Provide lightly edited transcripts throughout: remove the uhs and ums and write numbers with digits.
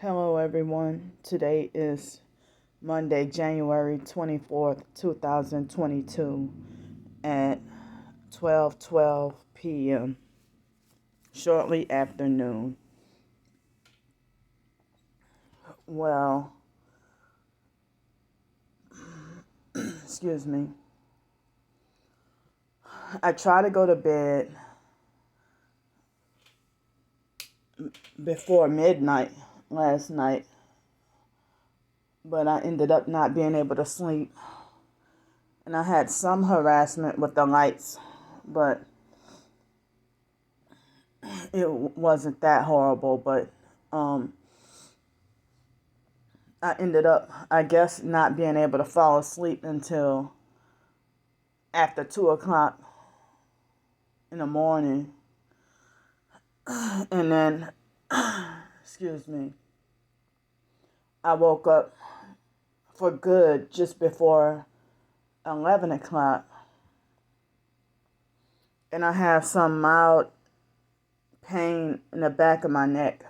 Hello, everyone. Today is Monday, January 24th, 2022 at 12:12 p.m., shortly after noon. Well, excuse me. I tried to go to bed before midnight last night, but I ended up not being able to sleep. And I had some harassment with the lights, but it wasn't that horrible. But I ended up, I guess, not being able to fall asleep until after 2 o'clock in the morning. And then, excuse me, I woke up for good just before 11 o'clock. And I have some mild pain in the back of my neck.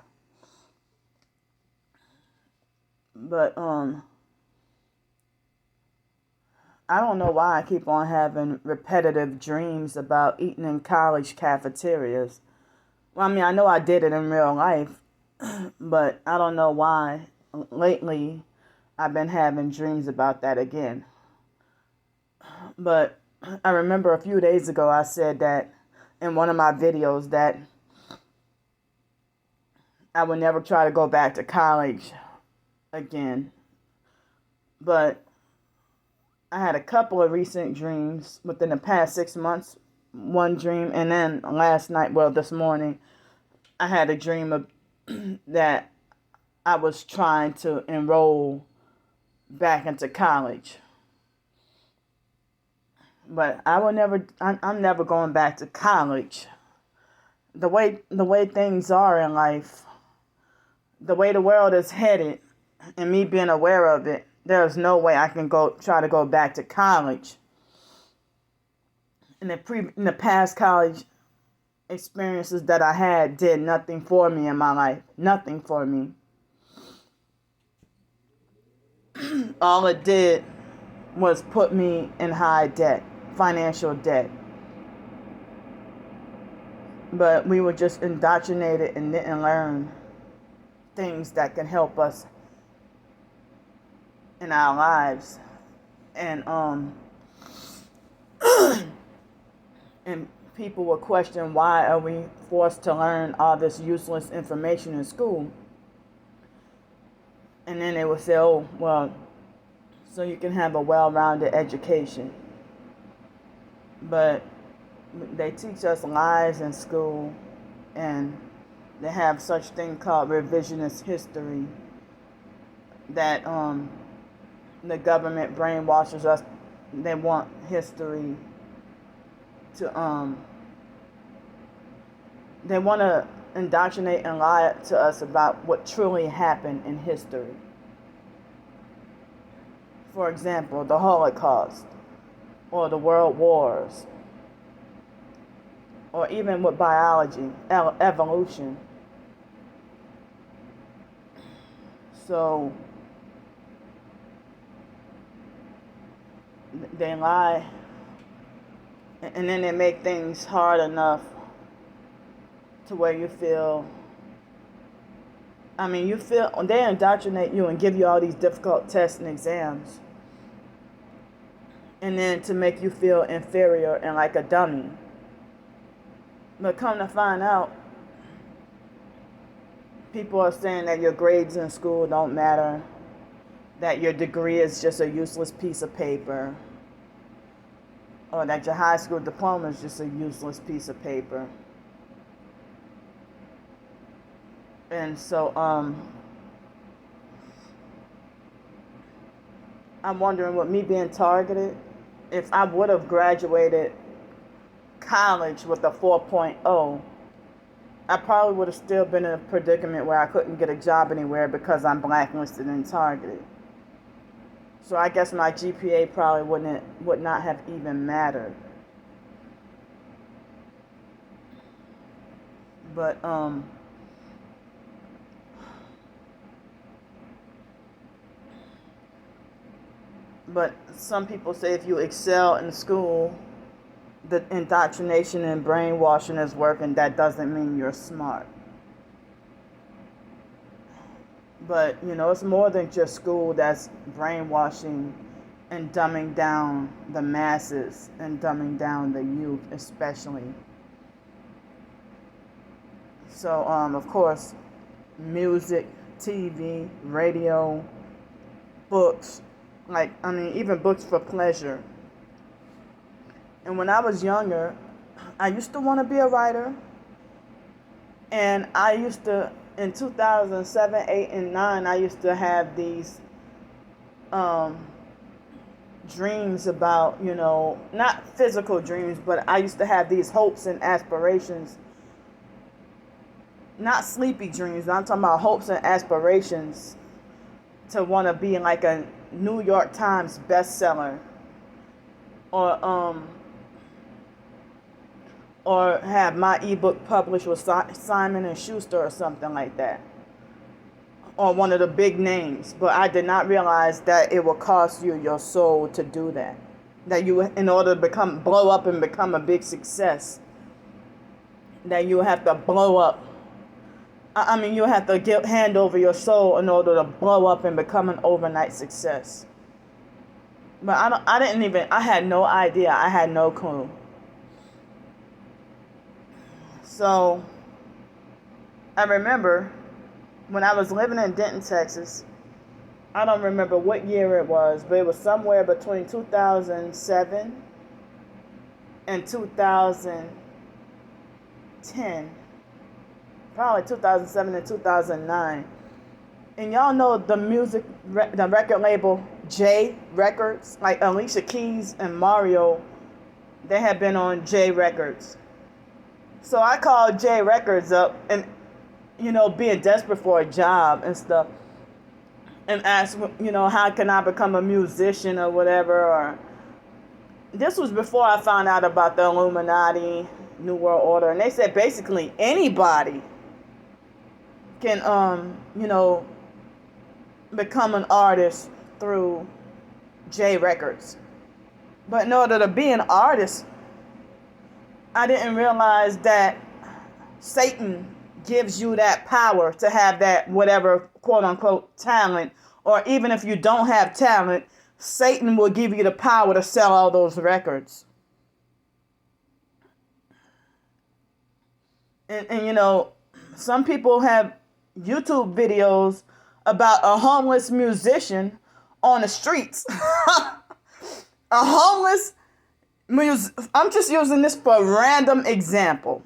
But I don't know why I keep on having repetitive dreams about eating in college cafeterias. Well, I mean, I know I did it in real life, but I don't know why lately I've been having dreams about that again. But I remember a few days ago I said that in one of my videos that I would never try to go back to college again. But I had a couple of recent dreams within the past 6 months. One dream, and then last night, well, this morning, I had a dream of that I was trying to enroll back into college. But I'm never going back to college. The way things are in life, the way the world is headed, and me being aware of it, there's no way I can try to go back to college. In the past college experiences that I had did nothing for me in my life. Nothing for me. All it did was put me in high debt, financial debt. But we were just indoctrinated and didn't learn things that can help us in our lives. And and people will question, why are we forced to learn all this useless information in school? And then they will say, oh, well, so you can have a well-rounded education. But they teach us lies in school, and they have such thing called revisionist history that the government brainwashes us. They want history to they want to indoctrinate and lie to us about what truly happened in history. For example, the Holocaust, or the World Wars, or even with biology, evolution. So they lie, and then they make things hard enough to where you feel, they indoctrinate you and give you all these difficult tests and exams, and then to make you feel inferior and like a dummy. But come to find out, people are saying that your grades in school don't matter, that your degree is just a useless piece of paper, or that your high school diploma is just a useless piece of paper. And so I'm wondering, with me being targeted, if I would have graduated college with a 4.0, I probably would have still been in a predicament where I couldn't get a job anywhere because I'm blacklisted and targeted. So I guess my GPA probably would not have even mattered. But But some people say if you excel in school, the indoctrination and brainwashing is working. That doesn't mean you're smart. But, it's more than just school that's brainwashing and dumbing down the masses and dumbing down the youth especially. So, of course, music, TV, radio, books, even books for pleasure. And when I was younger, I used to want to be a writer. And I used to, in 2007, 8, and 9, I used to have these dreams about, not physical dreams, but I used to have these hopes and aspirations. Not sleepy dreams, I'm talking about hopes and aspirations to want to be like a New York Times bestseller, or have my ebook published with Simon and Schuster or something like that, or one of the big names. But I did not realize that it will cost you your soul to do that. That you, in order to blow up and become a big success, that you have to blow up. You have to hand over your soul in order to blow up and become an overnight success. But I had no idea. I had no clue. So, I remember when I was living in Denton, Texas, I don't remember what year it was, but it was somewhere between 2007 and 2010. Probably 2007 and 2009. And y'all know the record label J Records, like Alicia Keys and Mario, they had been on J Records. So I called J Records up and, being desperate for a job and stuff, and asked, how can I become a musician or whatever. Or this was before I found out about the Illuminati, New World Order, and they said basically anybody can, become an artist through J Records. But in order to be an artist, I didn't realize that Satan gives you that power to have that whatever quote unquote talent, or even if you don't have talent, Satan will give you the power to sell all those records. And some people have YouTube videos about a homeless musician on the streets. I'm just using this for a random example.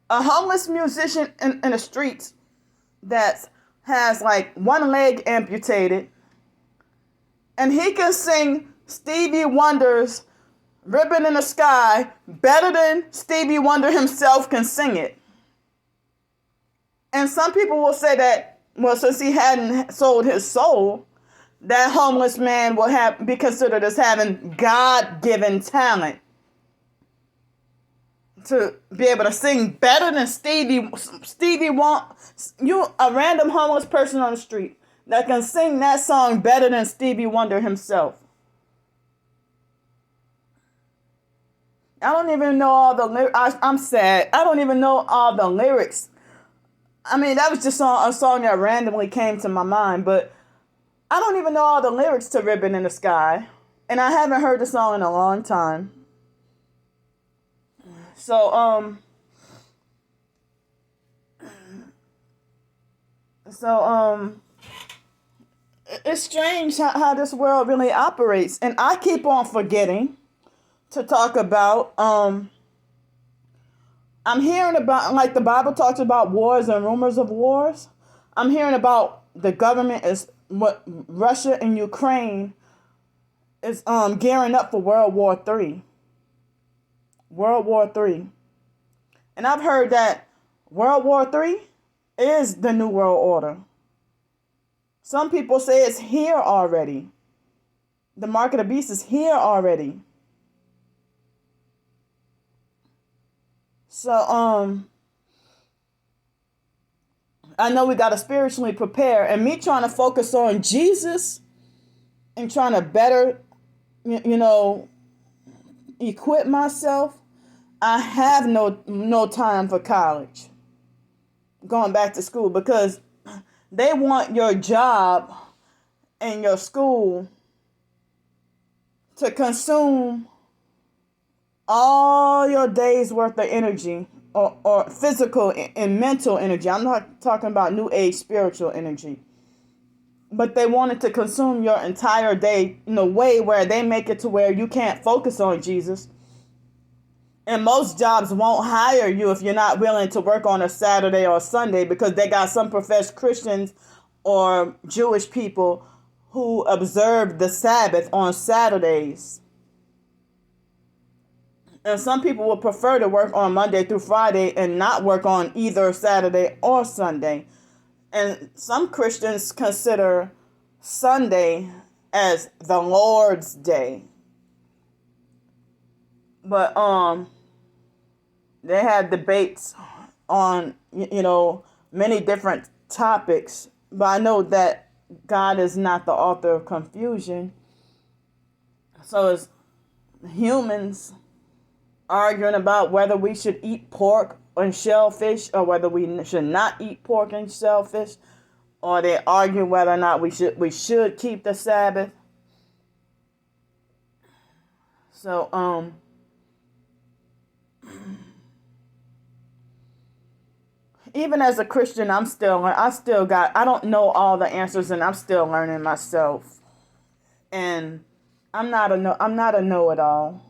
A homeless musician in the streets that has like one leg amputated, and he can sing Stevie Wonder's Ribbon in the Sky better than Stevie Wonder himself can sing it. And some people will say that, well, since he hadn't sold his soul, that homeless man will be considered as having God-given talent to be able to sing better than Stevie Wonder. A random homeless person on the street that can sing that song better than Stevie Wonder himself. I don't even know all the lyrics. I'm sad. I don't even know all the lyrics. That was just a song that randomly came to my mind, but I don't even know all the lyrics to Ribbon in the Sky, and I haven't heard the song in a long time. So, it's strange how this world really operates, and I keep on forgetting to talk about, I'm hearing about, like the Bible talks about wars and rumors of wars. I'm hearing about the government what Russia and Ukraine is gearing up for World War III. World War III. And I've heard that World War III is the New World Order. Some people say it's here already. The mark of the beast is here already. So, I know we got to spiritually prepare. And me trying to focus on Jesus and trying to better, you know, equip myself, I have no time for college, going back to school, because they want your job and your school to consume all your day's worth of energy, or physical and mental energy. I'm not talking about new age spiritual energy. But they want it to consume your entire day in a way where they make it to where you can't focus on Jesus. And most jobs won't hire you if you're not willing to work on a Saturday or Sunday, because they got some professed Christians or Jewish people who observe the Sabbath on Saturdays. And some people would prefer to work on Monday through Friday and not work on either Saturday or Sunday. And some Christians consider Sunday as the Lord's Day. But they had debates on, many different topics. But I know that God is not the author of confusion. So it's humans arguing about whether we should eat pork and shellfish, or whether we should not eat pork and shellfish, or they argue whether or not we should keep the Sabbath. So even as a Christian, I don't know all the answers, and I'm still learning myself. And I'm not a know-it-all.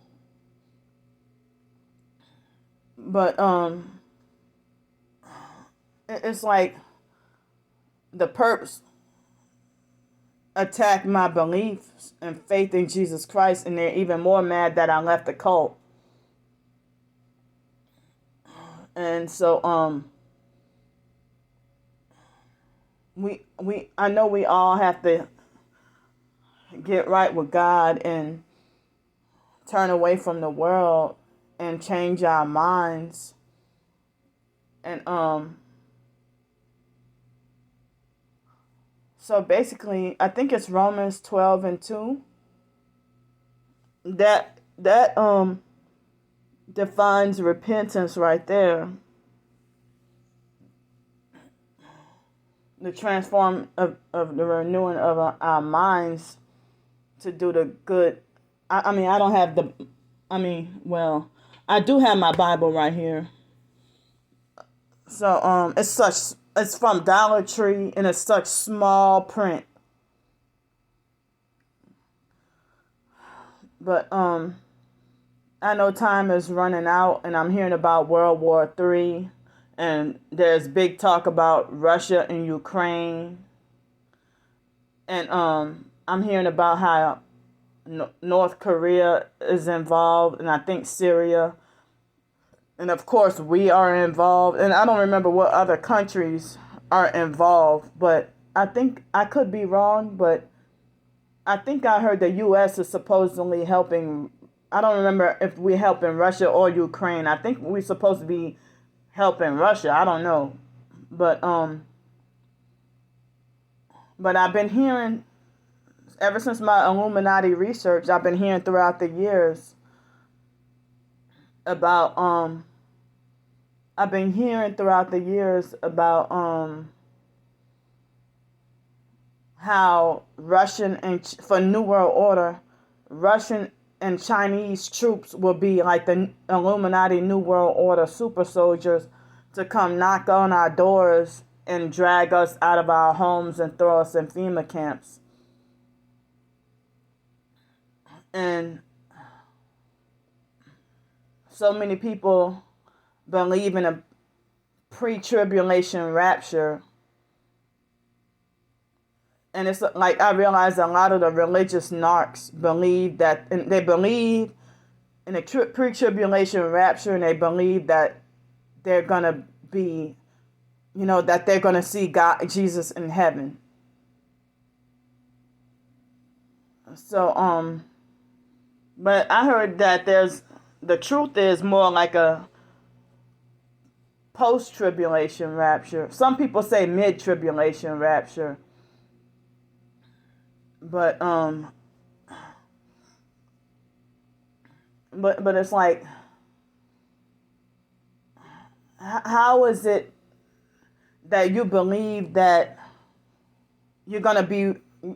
But it's like the perps attack my beliefs and faith in Jesus Christ, and they're even more mad that I left the cult. And so I know we all have to get right with God and turn away from the world and change our minds. And so basically, I think it's Romans 12:2 that defines repentance right there. The transform of the renewing of our minds to do the good. I do have my Bible right here. So it's from Dollar Tree, and it's such small print. But I know time is running out, and I'm hearing about World War III, and there's big talk about Russia and Ukraine. And I'm hearing about how North Korea is involved, and I think Syria. And of course, we are involved. And I don't remember what other countries are involved, but I think I could be wrong, but I think I heard the U.S. is supposedly helping. I don't remember if we're helping Russia or Ukraine. I think we're supposed to be helping Russia. I don't know. But I've been hearing, ever since my Illuminati research, I've been hearing throughout the years about how Russian and for New World Order, Russian and Chinese troops will be like the Illuminati New World Order super soldiers to come knock on our doors and drag us out of our homes and throw us in FEMA camps. And so many people believe in a pre-tribulation rapture. And it's like I realize a lot of the religious narcs believe that, and they believe in a pre-tribulation rapture, and they believe that they're going to be, that they're going to see God, Jesus in heaven. So, but I heard that the truth is more like a post-tribulation rapture. Some people say mid-tribulation rapture. But but it's like, how is it that you believe that you're gonna be,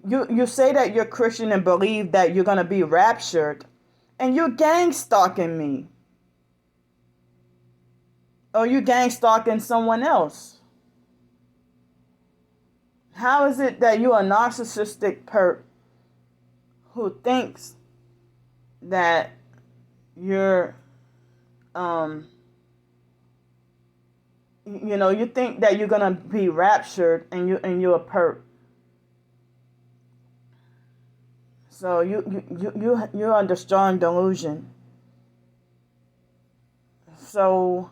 you say that you're Christian and believe that you're gonna be raptured, and you're gang stalking me, or you gang stalking someone else? How is it that you're a narcissistic perp who thinks that you're you think that you're gonna be raptured, and you're a perp? So you're under strong delusion. So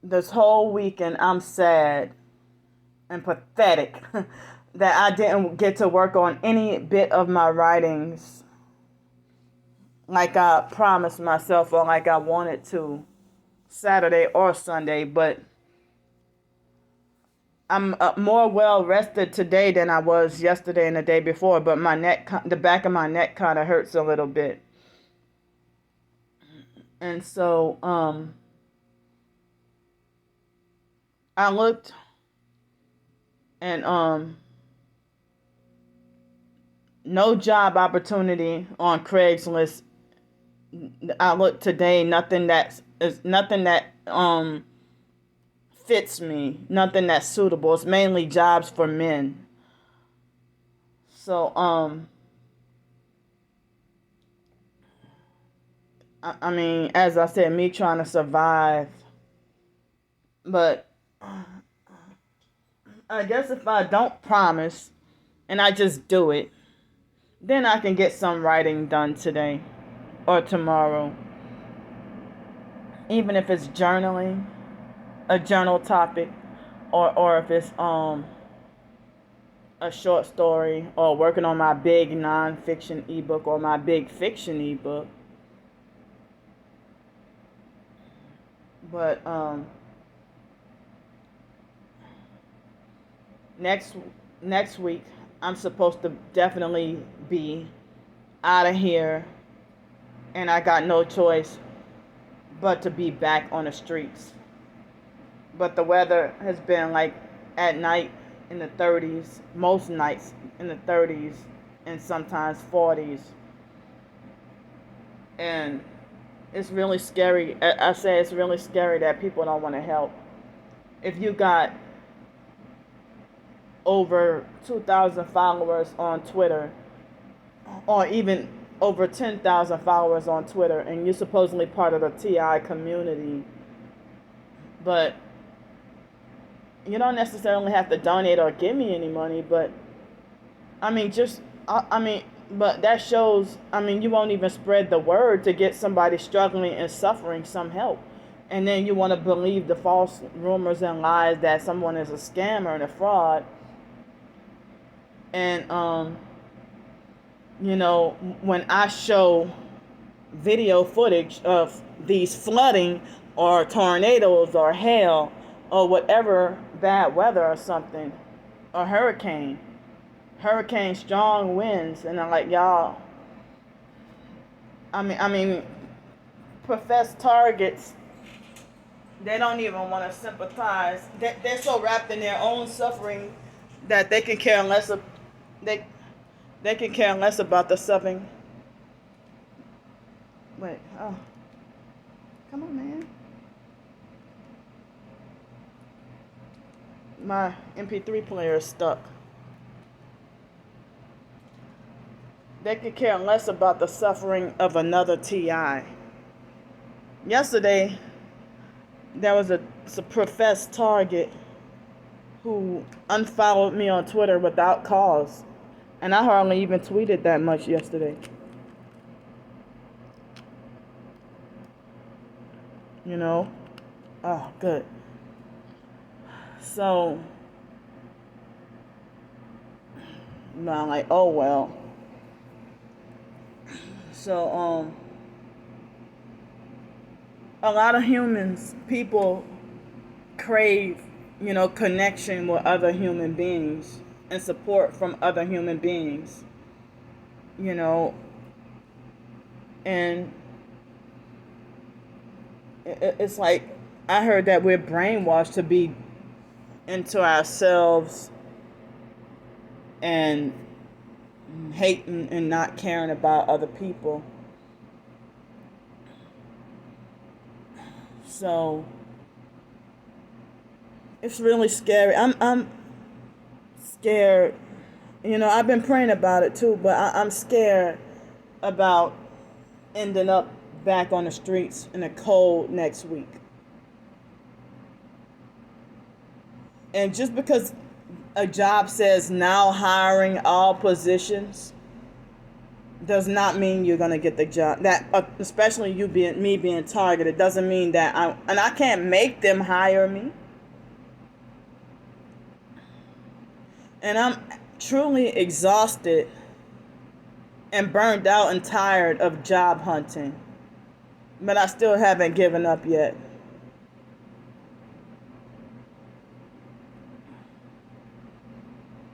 this whole weekend I'm sad and pathetic that I didn't get to work on any bit of my writings like I promised myself, or like I wanted to, Saturday or Sunday. But I'm more well rested today than I was yesterday and the day before, but my neck, the back of my neck kind of hurts a little bit. And so I looked, and no job opportunity on Craigslist. I looked today, nothing that fits me, nothing that's suitable. It's mainly jobs for men. So I mean, as I said, me trying to survive. But I guess if I don't promise and I just do it, then I can get some writing done today or tomorrow. Even if it's journaling, a journal topic, or if it's a short story, or working on my big nonfiction ebook or my big fiction ebook. But next week I'm supposed to definitely be out of here, and I got no choice but to be back on the streets. But the weather has been like at night in the 30s, most nights in the 30s, and sometimes 40s. And it's really scary. I say it's really scary that people don't want to help. If you got over 2,000 followers on Twitter, or even over 10,000 followers on Twitter, and you're supposedly part of the TI community, but you don't necessarily have to donate or give me any money. But I mean, but that shows, you won't even spread the word to get somebody struggling and suffering some help. And then you want to believe the false rumors and lies that someone is a scammer and a fraud. And, when I show video footage of these flooding or tornadoes or hail or whatever bad weather or something, or hurricane strong winds, and I'm like, y'all, professed targets, they don't even want to sympathize. They're so wrapped in their own suffering that they can care less they can care less about the suffering. Wait, oh, come on, man. My MP3 player is stuck. They could care less about the suffering of another TI. Yesterday, there was a professed target who unfollowed me on Twitter without cause. And I hardly even tweeted that much yesterday. Oh, good. So, I'm like, oh well. So, a lot of people crave connection with other human beings and support from other human beings, you know, and it's like I heard that we're brainwashed to be into ourselves and hating and not caring about other people. So it's really scary. I'm scared. I've been praying about it too, but I'm scared about ending up back on the streets in the cold next week. And just because a job says now hiring all positions does not mean you're gonna get the job. That especially me being targeted doesn't mean that I can't make them hire me. And I'm truly exhausted and burned out and tired of job hunting. But I still haven't given up yet.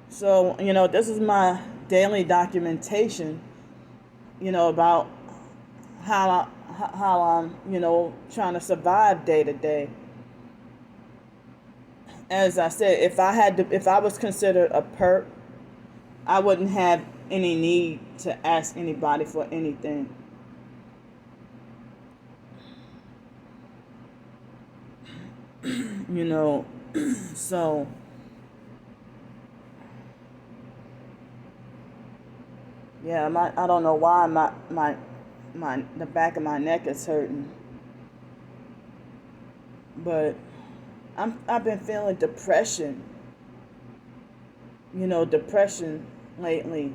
So, this is my daily documentation, about how I'm, trying to survive day to day. As I said, if I was considered a perp, I wouldn't have any need to ask anybody for anything. So yeah, I don't know why the back of my neck is hurting, but I've been feeling depression lately.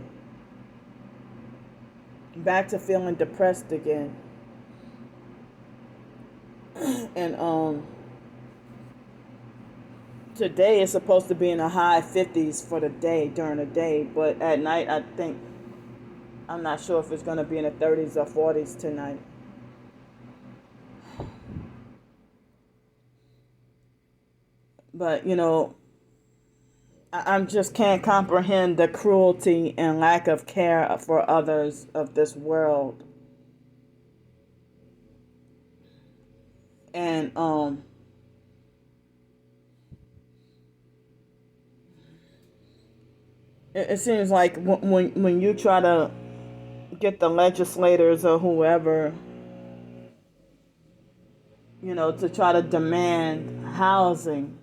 Back to feeling depressed again. And today is supposed to be in the high 50s for the day, during the day, but at night I'm not sure if it's going to be in the 30s or 40s tonight. But I just can't comprehend the cruelty and lack of care for others of this world. And it seems like when you try to get the legislators or whoever, to try to demand housing,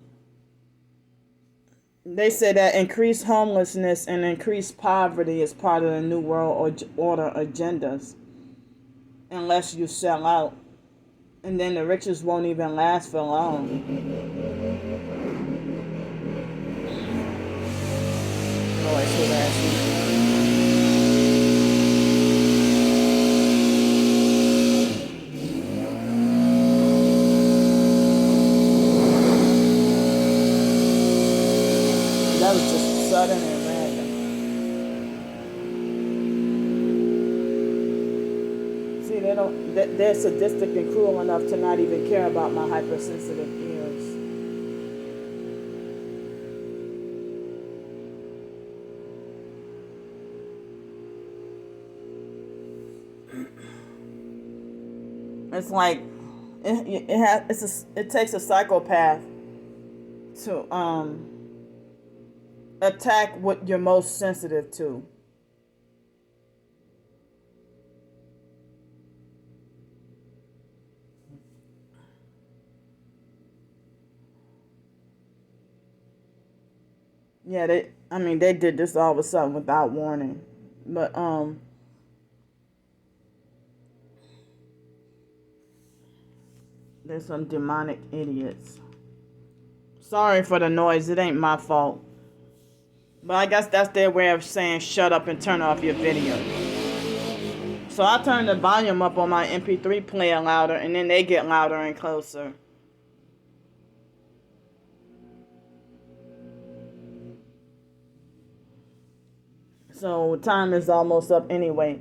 they say that increased homelessness and increased poverty is part of the New World Order agendas, unless you sell out. And then the riches won't even last for long. Oh, I see that. That was just sudden and random. See, they're sadistic and cruel enough to not even care about my hypersensitive ears. It's like it takes a psychopath to attack what you're most sensitive to. Yeah, they did this all of a sudden without warning. But there's some demonic idiots. Sorry for the noise, it ain't my fault. But I guess that's their way of saying shut up and turn off your video. So I turn the volume up on my MP3 player louder, and then they get louder and closer. So time is almost up anyway.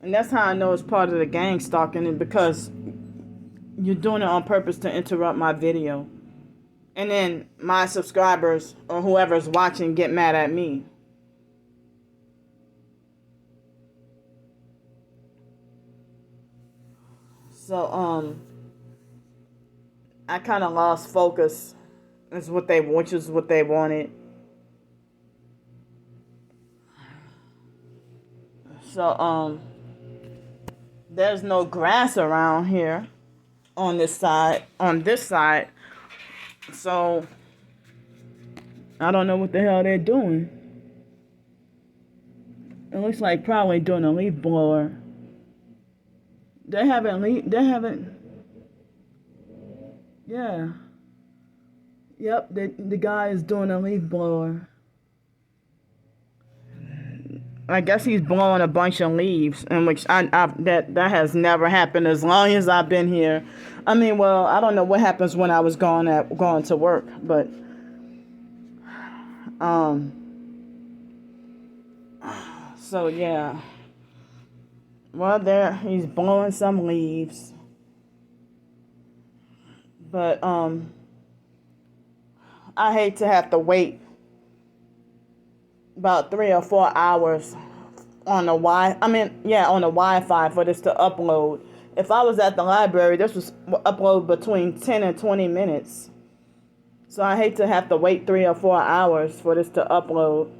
And that's how I know it's part of the gang stalking it, because you're doing it on purpose to interrupt my video. And then my subscribers or whoever's watching get mad at me. So, I kind of lost focus, which is what they wanted. So, there's no grass around here on this side. So, I don't know what the hell they're doing. It looks like probably doing a leaf blower. Yeah. Yep, the guy is doing a leaf blower. I guess he's blowing a bunch of leaves, in which that has never happened as long as I've been here. I mean, well, I don't know what happens when I was going to work, but so yeah. Well, there he's blowing some leaves, but I hate to have to wait about 3 or 4 hours on the Wi-Fi for this to upload. If I was at the library, this was upload between 10 and 20 minutes. So I hate to have to wait 3 or 4 hours for this to upload.